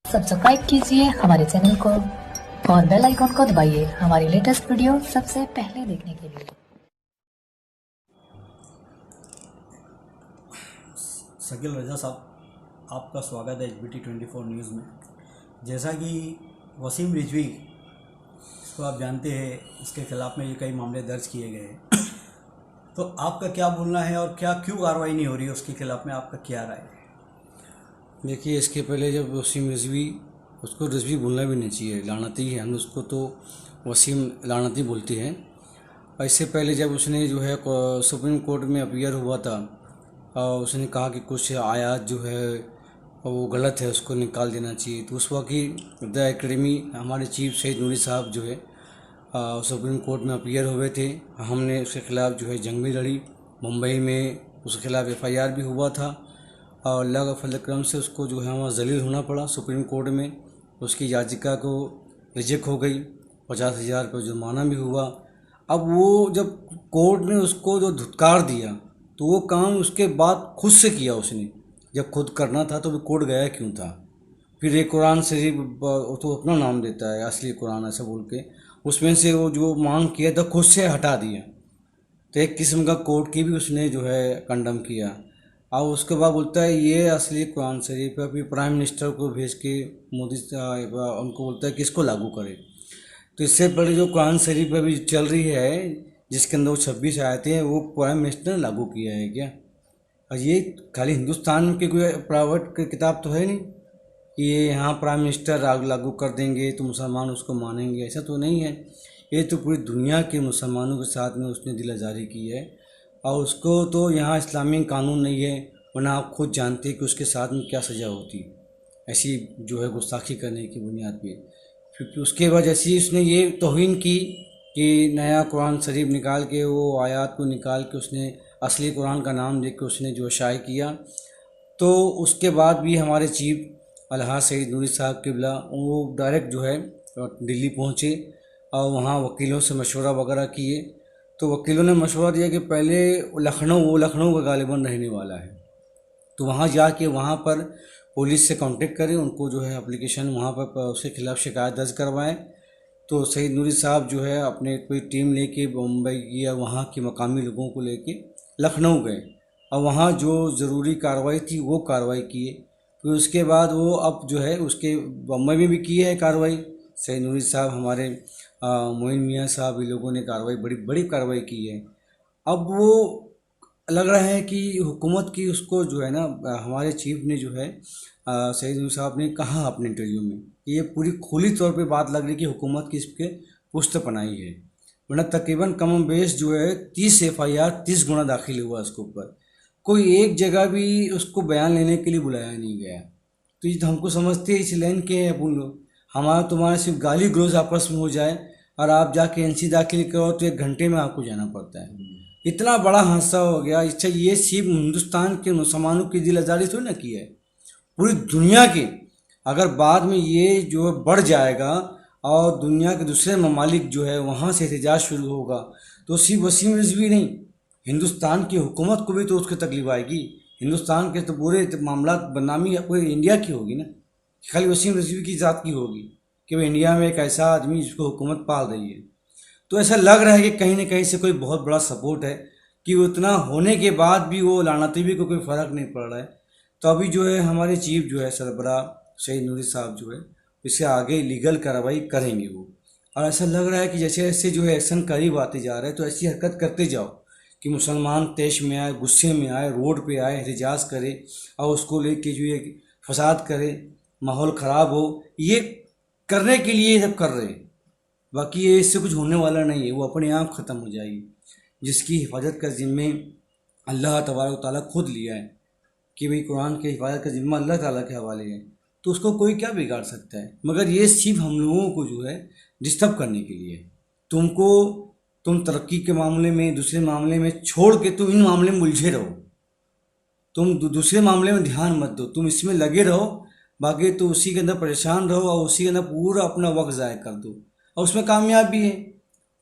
Subscribe कीजिए हमारे channel को और बेल आइकॉन को दबाइए हमारी लेटेस्ट वीडियो सबसे पहले देखने के लिए। शकील रजा साहब, आपका स्वागत है HBT 24 न्यूज़ में। जैसा कि वसीम रिजवी, इसको आप जानते हैं, इसके खिलाफ़ में ये कई मामले दर्ज किए गए हैं। तो आपका क्या बोलना है और क्यों कार्रवाई नहीं हो रही है उसके खिलाफ़ में, आपका क्या राय है? देखिए, इसके पहले जब वसीम रिजवी, उसको रिजवी बोलना भी नहीं चाहिए, लानती है, हम उसको तो वसीम लानती बोलते हैं। इससे पहले जब उसने जो है सुप्रीम कोर्ट में अपीयर हुआ था और उसने कहा कि कुछ आयात जो है वो गलत है, उसको निकाल देना चाहिए। तो उस वक्त ही द एकेडमी, हमारे चीफ सैयद नूरी साहब जो है सुप्रीम कोर्ट में अपीयर हुए थे। हमने उसके खिलाफ़ जो है जंग भी लड़ी, मुंबई में उसके खिलाफ़ FIR भी हुआ था और अल्लाह का फजल करम से उसको जो है वहाँ जलील होना पड़ा सुप्रीम कोर्ट में। उसकी याचिका को रिजेक्ट हो गई, 50,000 का जुर्माना भी हुआ। अब वो जब कोर्ट ने उसको जो धुतकार दिया तो वो काम उसके बाद खुद से किया उसने। जब खुद करना था तो वो कोर्ट गया क्यों था? फिर एक कुरान शरीफ, तो अपना नाम देता है असली कुरान ऐसा बोल के, उसमें से वो जो मांग किया था खुद से हटा दिया। तो एक किस्म का कोर्ट की भी उसने जो है कंडम किया। और उसके बाद बोलता है ये असली कुरान शरीफ है। फिर प्राइम मिनिस्टर को भेज के मोदी उनको बोलता है कि इसको लागू करे। तो इससे पहले जो कुरान शरीफ अभी चल रही है जिसके अंदर वो 26 आयतें हैं, वो प्राइम मिनिस्टर ने लागू किया है क्या? और ये खाली हिंदुस्तान की कोई प्राइवेट किताब तो है नहीं कि ये यहाँ प्राइम मिनिस्टर लागू कर देंगे तो मुसलमान उसको मानेंगे, ऐसा तो नहीं है। ये तो पूरी दुनिया के मुसलमानों के साथ में उसने दिल जारी की है और उसको तो यहाँ इस्लामी कानून नहीं है, वरना आप खुद जानते हैं कि उसके साथ में क्या सज़ा होती ऐसी जो है गुस्ताखी करने की बुनियाद पे। फिर उसके बाद जैसे उसने ये तौहीन की कि नया कुरान शरीफ निकाल के, वो आयत को निकाल के उसने असली कुरान का नाम दे के उसने जो शाये किया, तो उसके बाद भी हमारे चीफ अलहाज सईद नूरी साहब किबला वो डायरेक्ट जो है दिल्ली पहुँचे और वहाँ वकीलों से मशवरा वगैरह किए। तो वकीलों ने मशवरा दिया कि पहले लखनऊ का गालिबन रहने वाला है, तो वहाँ जाके वहाँ पर पुलिस से कांटेक्ट करें, उनको जो है एप्लीकेशन वहाँ पर उसके खिलाफ़ शिकायत दर्ज करवाएं। तो सईद नूरी साहब जो है अपने कोई टीम लेके मुंबई की या वहाँ के मकामी लोगों को लेके लखनऊ गए और वहाँ जो ज़रूरी कार्रवाई थी वो कार्रवाई किए। फिर उसके बाद वो अब जो है उसके मुंबई में भी की है कार्रवाई। सईद नूरी साहब, हमारे मोइन मियाँ साहब, ये लोगों ने कार्रवाई, बड़ी बड़ी कार्रवाई की है। अब वो लग रहा है कि हुकूमत की उसको जो है ना, हमारे चीफ ने जो है सईद नूरी साहब ने कहा अपने इंटरव्यू में, ये पूरी खुली तौर पे बात लग रही कि हुकूमत की इसके पुश्त पनाही है। वरना तकरीबन कम बेश जो है 30 FIR 30 गुना दाखिल हुआ उसके ऊपर, कोई एक जगह भी उसको बयान लेने के लिए बुलाया नहीं गया। तो ये तो हमको समझते हैं इस लाइन के हैं अपन लोग, हमारा तुम्हारा सिर्फ गाली गलौज आपस में हो जाए और आप जाके NC दाखिल करो तो 1 घंटे में आपको जाना पड़ता है। इतना बड़ा हादसा हो गया। अच्छा, ये सिर्फ हिंदुस्तान के मुसलमानों की दिल आज़ारी थोड़ी ना की है, पूरी दुनिया की। अगर बाद में ये जो बढ़ जाएगा और दुनिया के दूसरे ममालिक जो है वहाँ से एहतजाज शुरू होगा तो सिर्फ वसीम रिजवी नहीं, हिंदुस्तान की हुकूमत को भी तो उसकी तकलीफ आएगी। हिंदुस्तान के तो पूरे मामला बदनामी पूरे इंडिया की होगी ना, खाली वसीम रिजवी की ज़ात की होगी कि वो इंडिया में एक ऐसा आदमी जिसको हुकूमत पाल रही है। तो ऐसा लग रहा है कि कहीं ना कहीं से कोई बहुत बड़ा सपोर्ट है कि उतना होने के बाद भी वो लानती भी को कोई फ़र्क नहीं पड़ रहा है। तो अभी जो है हमारे चीफ जो है सरबराह सईद नूरी साहब जो है इससे आगे लीगल कार्रवाई करेंगे वो। और ऐसा लग रहा है कि जैसे जैसे जो है एक्शन करीब आते जा रहा है तो ऐसी हरकत करते जाओ कि मुसलमान तेश में आए, गुस्से में आए, रोड पे आए, एहतजाज करे और उसको लेके जो है फसाद करे, माहौल ख़राब हो, ये करने के लिए ये सब कर रहे हैं। बाकी ये इससे कुछ होने वाला नहीं है, वो अपने आप ख़त्म हो जाएगी। जिसकी हिफाजत का ज़िम्मे अल्लाह तबारक ताला खुद लिया है कि भाई कुरान के हिफाजत का ज़िम्मा अल्लाह ताला के हवाले है, तो उसको कोई क्या बिगाड़ सकता है। मगर ये सिर्फ हम लोगों को जो है डिस्टर्ब करने के लिए, तुम तरक्की के मामले में, दूसरे मामले में छोड़ के तुम इन मामले में उलझे रहो, तुम दूसरे मामले में ध्यान मत दो, तुम इसमें लगे रहो, बाकी तो उसी के अंदर परेशान रहो और उसी के अंदर पूरा अपना वक्त ज़ाय कर दो और उसमें कामयाब भी है।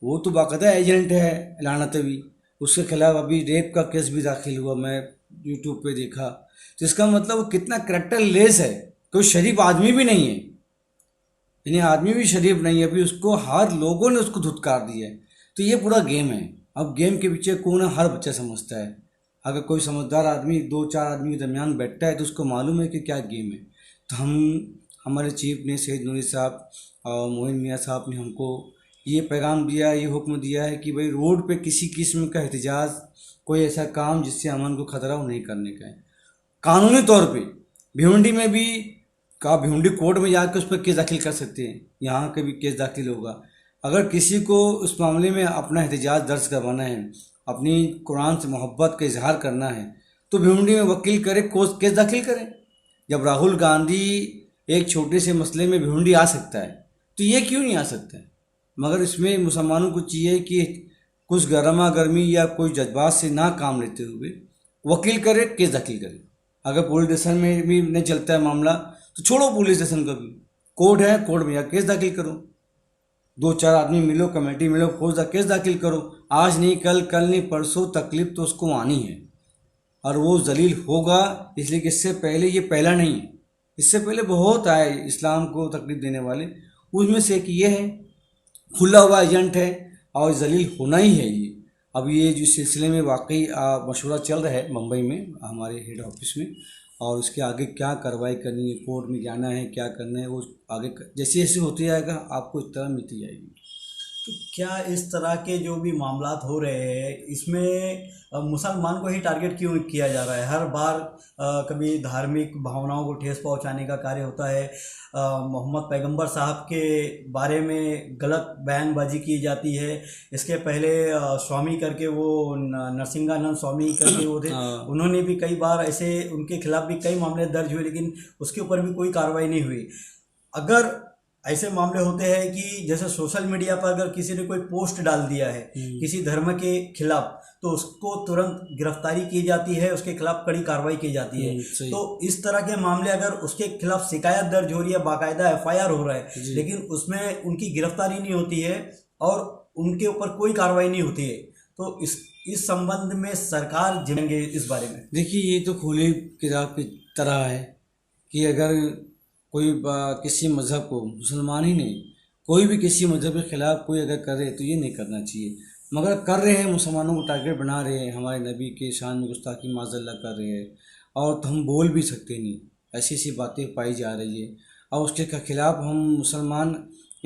वो तो बाकायदा एजेंट है लानतवी, उसके खिलाफ अभी रेप का केस भी दाखिल हुआ, मैं यूट्यूब पे देखा। तो इसका मतलब वो कितना करेक्टर लेस है कोई शरीफ आदमी भी नहीं है, यानी आदमी भी शरीफ नहीं है, अभी उसको हर लोगों ने उसको धुतकार दिया है। तो ये पूरा गेम है। अब गेम के पीछे कौन है, हर बच्चा समझता है। अगर कोई समझदार आदमी 2-4 आदमी के दरमियान बैठता है तो उसको मालूम है कि क्या गेम है। तो हमारे चीफ ने, सैयद नूरी साहब और मोइन मियाँ साहब ने हमको ये पैगाम दिया, ये हुक्म दिया है कि भाई रोड पे किसी किस्म का एहतजाज, कोई ऐसा काम जिससे अमन को खतरा हो, नहीं करने का है। कानूनी तौर पे भिवंडी में भी का भिवंडी कोर्ट में जाकर उस पर केस दाखिल कर सकते हैं, यहाँ के भी केस दाखिल होगा। अगर किसी को उस मामले में अपना एहतजाज दर्ज करवाना है, अपनी कुरान से मोहब्बत का इजहार करना है, तो भिवंडी में वकील करे, केस दाखिल करें। जब राहुल गांधी एक छोटे से मसले में भिवंडी आ सकता है तो ये क्यों नहीं आ सकता है? मगर इसमें मुसलमानों को चाहिए कि कुछ गर्मा गर्मी या कोई जज्बात से ना काम लेते हुए वकील करे, केस दाखिल करे। अगर पुलिस स्टेशन में भी नहीं चलता है मामला तो छोड़ो पुलिस स्टेशन का भी, कोर्ट है, कोर्ट में या केस दाखिल करो। 2-4 आदमी मिलो, कमेटी मिलो, केस दाखिल करो। आज नहीं कल, कल नहीं परसों, तकलीफ तो उसको आनी है और वो जलील होगा। इसलिए कि इससे पहले ये पहला नहीं है, इससे पहले बहुत आए इस्लाम को तकलीफ देने वाले, उसमें से एक ये है, खुला हुआ एजेंट है और जलील होना ही है ये। अब ये जो सिलसिले में वाकई मशवरा चल रहा है मुंबई में हमारे हेड ऑफिस में, और उसके आगे क्या कार्रवाई करनी है, कोर्ट में जाना है, क्या करना है, वो आगे जैसे जैसे होती जाएगा आपको इत्तला मिलती जाएगी। तो क्या इस तरह के जो भी मामलात हो रहे हैं इसमें मुसलमान को ही टारगेट क्यों किया जा रहा है? हर बार कभी धार्मिक भावनाओं को ठेस पहुंचाने का कार्य होता है, मोहम्मद पैगंबर साहब के बारे में गलत बयानबाजी की जाती है। इसके पहले स्वामी करके वो नरसिंहानंद स्वामी करके वो थे, उन्होंने भी कई बार ऐसे, उनके खिलाफ भी कई मामले दर्ज हुए, लेकिन उसके ऊपर भी कोई कार्रवाई नहीं हुई। अगर ऐसे मामले होते हैं कि जैसे सोशल मीडिया पर अगर किसी ने कोई पोस्ट डाल दिया है किसी धर्म के खिलाफ, तो उसको तुरंत गिरफ्तारी की जाती है, उसके खिलाफ कड़ी कार्रवाई की जाती है। तो इस तरह के मामले अगर उसके खिलाफ शिकायत दर्ज हो रही है, बाकायदा FIR हो रहा है, लेकिन उसमें उनकी गिरफ्तारी नहीं होती है और उनके ऊपर कोई कार्रवाई नहीं होती है, तो इस संबंध में सरकार जिम्मेंगे इस बारे में? देखिए, ये तो खुली किताब की तरह है कि अगर कोई किसी मज़हब को, मुसलमान ही नहीं, कोई भी किसी मज़हब के ख़िलाफ़ कोई अगर करे तो ये नहीं करना चाहिए। मगर कर रहे हैं, मुसलमानों को टारगेट बना रहे हैं, हमारे नबी के शान में गुस्ताखी माज़अल्लाह कर रहे हैं, और तो हम बोल भी सकते नहीं, ऐसी ऐसी बातें पाई जा रही है। और उसके खिलाफ़ हम मुसलमान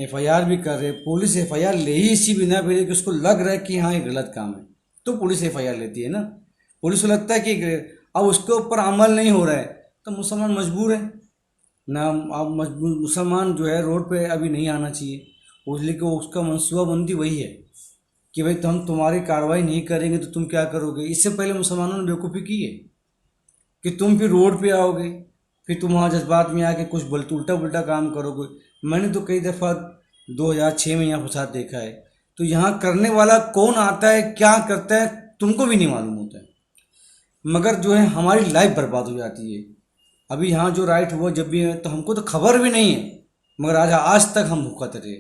FIR भी कर रहे हैं। पुलिस FIR ले ही इसी बिना पे कि उसको लग रहा है कि हाँ ये गलत काम है, तो पुलिस FIR लेती है ना। पुलिस को लगता है कि अब उसके ऊपर अमल नहीं हो रहा है तो मुसलमान मजबूर है ना। अब मुसलमान जो है रोड पे अभी नहीं आना चाहिए, इसलिए कि उसका मनसूबाबंदी वही है कि भाई तो हम तुम्हारी कार्रवाई नहीं करेंगे तो तुम क्या करोगे। इससे पहले मुसलमानों ने बेवकूफ़ी की है कि तुम फिर रोड पे आओगे, फिर तुम वहाँ जज्बात में आके कुछ उल्टा पुल्टा काम करोगे। मैंने तो कई दफ़ा 2006 में यहाँ फसाद देखा है। तो यहाँ करने वाला कौन आता है, क्या करता है, तुमको भी नहीं मालूम होता है, मगर जो है हमारी लाइफ बर्बाद हो जाती है। अभी यहाँ जो राइट हुआ जब भी है तो हमको तो खबर भी नहीं है, मगर आज तक हम भुगत रहे,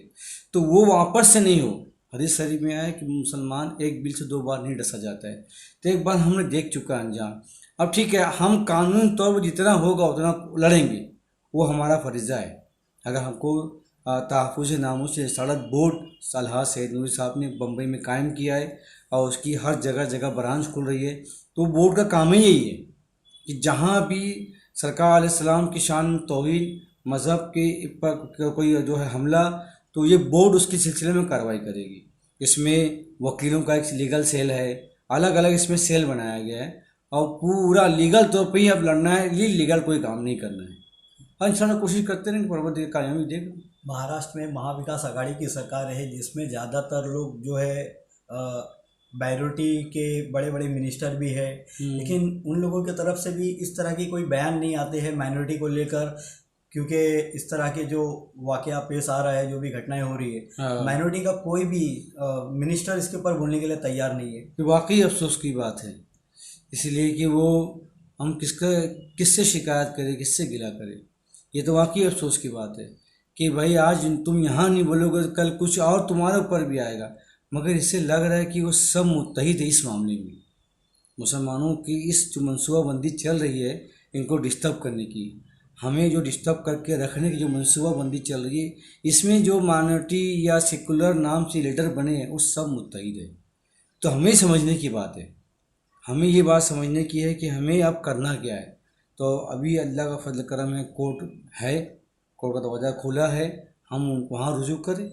तो वो वापस से नहीं हो। हदीस शरीफ में आया कि मुसलमान एक बिल से 2 बार नहीं डसा जाता है, तो एक बार हमने देख चुका अंजाम। अब ठीक है, हम कानूनी तौर पर जितना होगा उतना लड़ेंगे, वो हमारा फरीज़ा है। अगर हमको तहफ़्फ़ुज़ नामूस रिसालत बोर्ड सलाह सैयद नूरी साहब ने बम्बई में कायम किया है और उसकी हर जगह जगह ब्रांच खुल रही है, तो बोर्ड का काम ही यही है कि जहाँ भी सरकार अलैहिस्सलाम की शान तौहीन मज़हब के पर कोई जो है हमला, तो ये बोर्ड उसके सिलसिले में कार्रवाई करेगी। इसमें वकीलों का एक लीगल सेल है, अलग अलग इसमें सेल बनाया गया है और पूरा लीगल तौर पर ही अब लड़ना है, लीगल कोई काम नहीं करना है। और इंशाल्लाह कोशिश करते रहेंगे, परवरदिगार कामयाबी देगा। महाराष्ट्र में महाविकास आघाड़ी की सरकार है जिसमें ज़्यादातर लोग जो है बायरोटी के बड़े बड़े मिनिस्टर भी है, लेकिन उन लोगों की तरफ से भी इस तरह की कोई बयान नहीं आते हैं माइनॉरिटी को लेकर, क्योंकि इस तरह के जो वाकया पेश आ रहा है, जो भी घटनाएं हो रही है, माइनॉरिटी का कोई भी मिनिस्टर इसके ऊपर बोलने के लिए तैयार नहीं है। तो वाकई अफसोस की बात है, इसलिए कि वो हम किससे शिकायत करें, किससे गिला करें। ये तो वाकई अफसोस की बात है कि भाई आज तुम यहाँ नहीं बोलोगे, कल कुछ और तुम्हारे ऊपर भी आएगा। मगर इससे लग रहा है कि वो सब मुत्तहिद है इस मामले में। मुसलमानों की इस जो मनसूबाबंदी चल रही है इनको डिस्टर्ब करने की, हमें जो डिस्टर्ब करके रखने की जो मनसूबाबंदी चल रही है, इसमें जो माइनॉरिटी या सेकुलर नाम से लीडर बने हैं उस सब मुत्तहिद है। तो हमें समझने की बात है, हमें ये बात समझने की है कि हमें अब करना क्या है। तो अभी अल्लाह का फजल करम है, कोर्ट है, कोर्ट का दरवाज़ा खुला है, हम वहाँ रुजू करें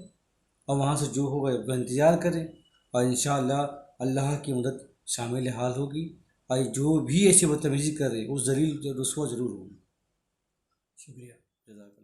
और वहाँ से जो होगा उसका इंतज़ार करें और इंशाअल्लाह अल्लाह की मदद शामिल हाल होगी और जो भी ऐसी बदतमीज़ी कर रहे उस जलील रुसवा ज़रूर होगी। शुक्रिया। जज़ाकल्लाह।